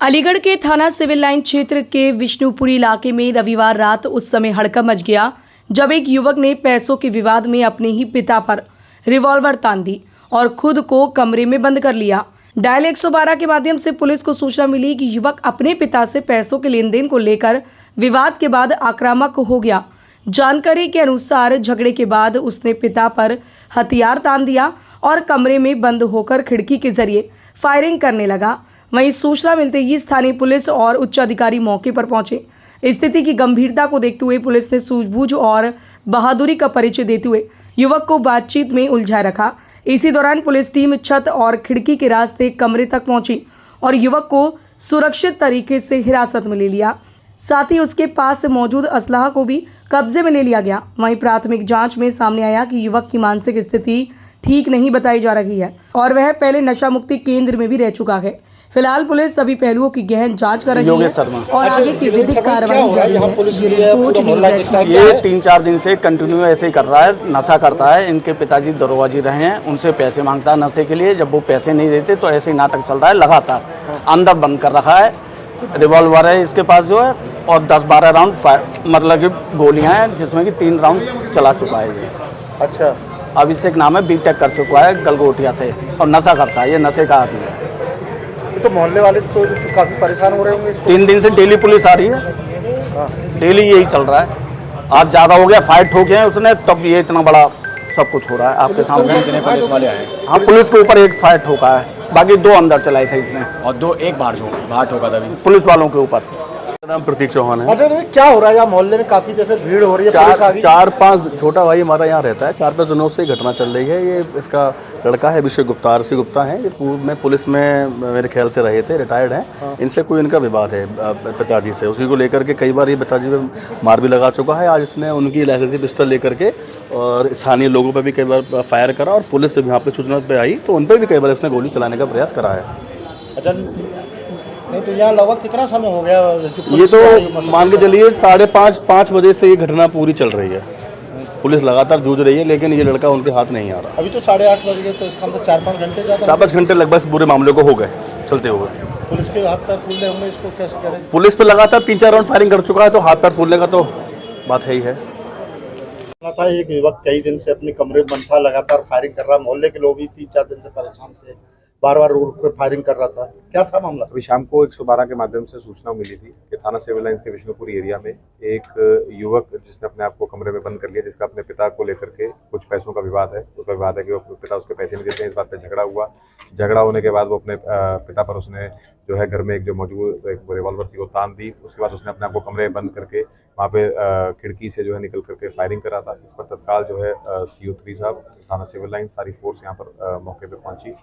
अलीगढ़ के थाना civil line क्षेत्र के विष्णुपुरी इलाके में रविवार रात उस समय हड़कंप मच गया जब एक युवक ने पैसों के विवाद में अपने ही पिता पर रिवॉल्वर तान दी और खुद को कमरे में बंद कर लिया। डायल 112 के माध्यम से पुलिस को सूचना मिली कि युवक अपने पिता से पैसों के लेन देन को लेकर विवाद के बाद आक्रामक हो गया। जानकारी के अनुसार झगड़े के बाद उसने पिता पर हथियार तान दिया और कमरे में बंद होकर खिड़की के जरिए फायरिंग करने लगा। वहीं सूचना मिलते ही स्थानीय पुलिस और उच्च अधिकारी मौके पर पहुंचे। स्थिति की गंभीरता को देखते हुए पुलिस ने सूझबूझ और बहादुरी का परिचय देते हुए युवक को बातचीत में उलझा रखा। इसी दौरान पुलिस टीम छत और खिड़की के रास्ते कमरे तक पहुंची और युवक को सुरक्षित तरीके से हिरासत में ले लिया। साथ ही उसके पास मौजूद असलाह को भी कब्जे में ले लिया गया। वहीं प्राथमिक जांच में सामने आया कि युवक की मानसिक स्थिति ठीक नहीं बताई जा रही है और वह पहले नशा मुक्ति केंद्र में भी रह चुका है। फिलहाल पुलिस सभी पहलुओं की गहन जांच कर रही है और आगे की विधिक कार्रवाई जारी है। ये 3-4 दिन से कंटिन्यू ऐसे ही कर रहा है, नशा करता है। इनके पिताजी दरोगाजी रहे हैं, उनसे पैसे मांगता है नशे के लिए। जब वो पैसे नहीं देते तो ऐसे ही नाटक चल रहा है लगातार। अंदर बंद कर रखा है, रिवॉल्वर है इसके पास जो है और 10-12 राउंड मतलब कि गोलियां हैं जिसमें कि 3 राउंड चला चुका है ये। अच्छा, अभिषेक नाम है, बीटेक कर चुका है गलगोटिया से और नशा करता है। ये नशे का आदमी है। तो मोहल्ले वाले तो काफी परेशान हो रहे होंगे। 3 दिन से डेली पुलिस आ रही है, डेली यही चल रहा है। आज ज़्यादा हो गया, फाइट हो गया है उसने, तब ये इतना बड़ा सब कुछ हो रहा है आपके सामने। पुलिस वाले आए। हाँ, पुलिस के ऊपर एक फाइट होगा है, बाकी 2 अंदर चलाए थे इसने और 2 एक बाहर ठोका था। पुलिस वालों के ऊपर। नाम प्रतीक चौहान है। अच्छा, क्या हो रहा है यहाँ मोहल्ले में? काफी जैसे भीड़ हो रही है। 4-5 छोटा भाई हमारा यहाँ रहता है। 4-5 दिनों से घटना चल रही है। ये इसका लड़का है अभिषेक गुप्ता, आरसी गुप्ता है। ये पूर्व में पुलिस में मेरे ख्याल से रहे थे, रिटायर्ड हैं। इनसे कोई इनका विवाद है पिताजी से। उसी को लेकर के कई बार ये पिताजी पे मार भी लगा चुका है। आज इसने उनकी लाइसेंसी पिस्टल लेकर के और स्थानीय लोगों पर भी कई बार फायर करा और पुलिस से यहाँ पर सूचना पे आई तो उन पर भी कई बार इसने गोली चलाने का प्रयास करा है। अच्छा, नहीं तो यहाँ लगभग कितना समय हो गया? ये तो मान के चलिए 5:30 बजे से ये घटना पूरी चल रही है। पुलिस लगातार जूझ रही है लेकिन ये लड़का उनके हाथ नहीं आ रहा। अभी तो 8:30 बज गए, तो इसका मतलब 4-5 घंटे ज़्यादा 4-5 घंटे लगभग इस पूरे मामले को हो गए चलते हुए। पुलिस के हाथ पैर फूलने होंगे, इसको कैसे करें? पुलिस पे लगातार 3-4 राउंड फायरिंग कर चुका है तो हाथ पैर फूलने का तो बात है ही है। था एक युवक कई दिन से अपने कमरे में बंद था, लगातार फायरिंग कर रहा। मोहल्ले के लोग भी 3-4 दिन से परेशान थे, बार-बार रोड पे फायरिंग कर रहा था। क्या था मामला? अभी शाम को 112 के माध्यम से सूचना मिली थी कि थाना सिविल लाइंस के विष्णुपुरी एरिया में एक युवक जिसने अपने आप को कमरे में बंद कर लिया, जिसका अपने पिता को लेकर के कुछ पैसों का विवाद है। उसका विवाद है कि वो पिता उसके पैसे नहीं देते हैं, इस बात पे झगड़ा हुआ। झगड़ा होने के बाद वो अपने पिता पर उसने जो है घर में एक जो मौजूद एक रिवॉल्वर थी वो तान दी। उसके बाद उसने अपने आप को कमरे में बंद करके वहाँ पे खिड़की से जो है निकल करके फायरिंग करा था। इस पर तत्काल जो है CO3 साहब, थाना सिविल लाइन, सारी फोर्स यहाँ पर मौके पर पहुंची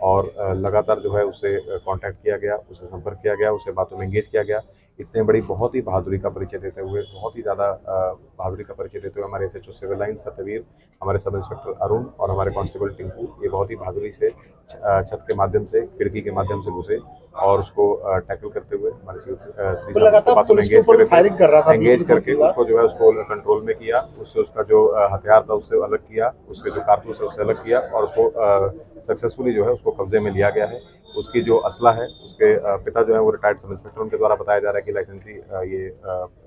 और लगातार जो है उसे कांटेक्ट किया गया, उसे संपर्क किया गया, उसे बातों में एंगेज किया गया। इतने बड़ी बहुत ही बहादुरी का परिचय देते हुए, बहुत ही ज़्यादा बहादुरी का परिचय देते हुए हमारे SHO सिविल लाइन सत्यवीर, हमारे सब इंस्पेक्टर अरुण और हमारे कांस्टेबल टिंकू, ये बहुत ही बहादुरी से छत के माध्यम से, खिड़की के माध्यम से घुसे और उसको टैकल करते हुए हमारे बातों में एंगेज करके उसको जो है उसको कंट्रोल में किया। उससे उसका जो हथियार था उससे अलग किया, उसके जो कारतूस है उससे अलग किया और उसको सक्सेसफुली जो है उसको कब्जे में लिया गया है। उसकी जो असला है, उसके पिता जो है वो रिटायर्ड सब इंस्पेक्टर, उनके द्वारा बताया जा रहा है कि लाइसेंसी ये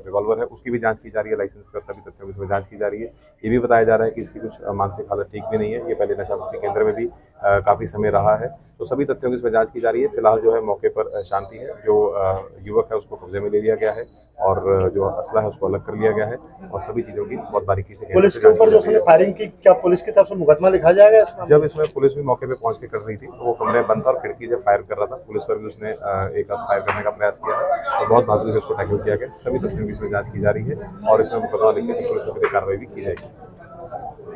रिवॉल्वर है, उसकी भी जांच की जा रही है। लाइसेंस का सभी तथ्यों की इसमें जांच की जा रही है। ये भी बताया जा रहा है कि इसकी कुछ मानसिक हालत ठीक भी नहीं है। ये पहले नशा मुक्ति केंद्र में भी काफ़ी समय रहा है। तो सभी तथ्यों की इसमें जांच की जा रही है। फिलहाल जो है मौके पर शांति है। जो युवक है उसको कब्जे में ले लिया गया है और जो असला है उसको अलग कर लिया गया है और सभी चीज़ों की बहुत बारीकी से पुलिस के ऊपर जो उसने फायरिंग की, क्या पुलिस की तरफ से मुकदमा लिखा जाएगा? जब इसमें पुलिस भी मौके पे पहुंच के कर रही थी तो वो कमरे में बंद था और खिड़की से फायर कर रहा था। पुलिस पर भी उसने एक हाथ फायर करने का प्रयास किया है और बहुत बहादुरी से उसको टैकल किया गया। सभी तथ्यों की इसमें जांच की जा रही है और इसमें मुकदमा लिख के पुलिस पर कार्रवाई भी की जाएगी।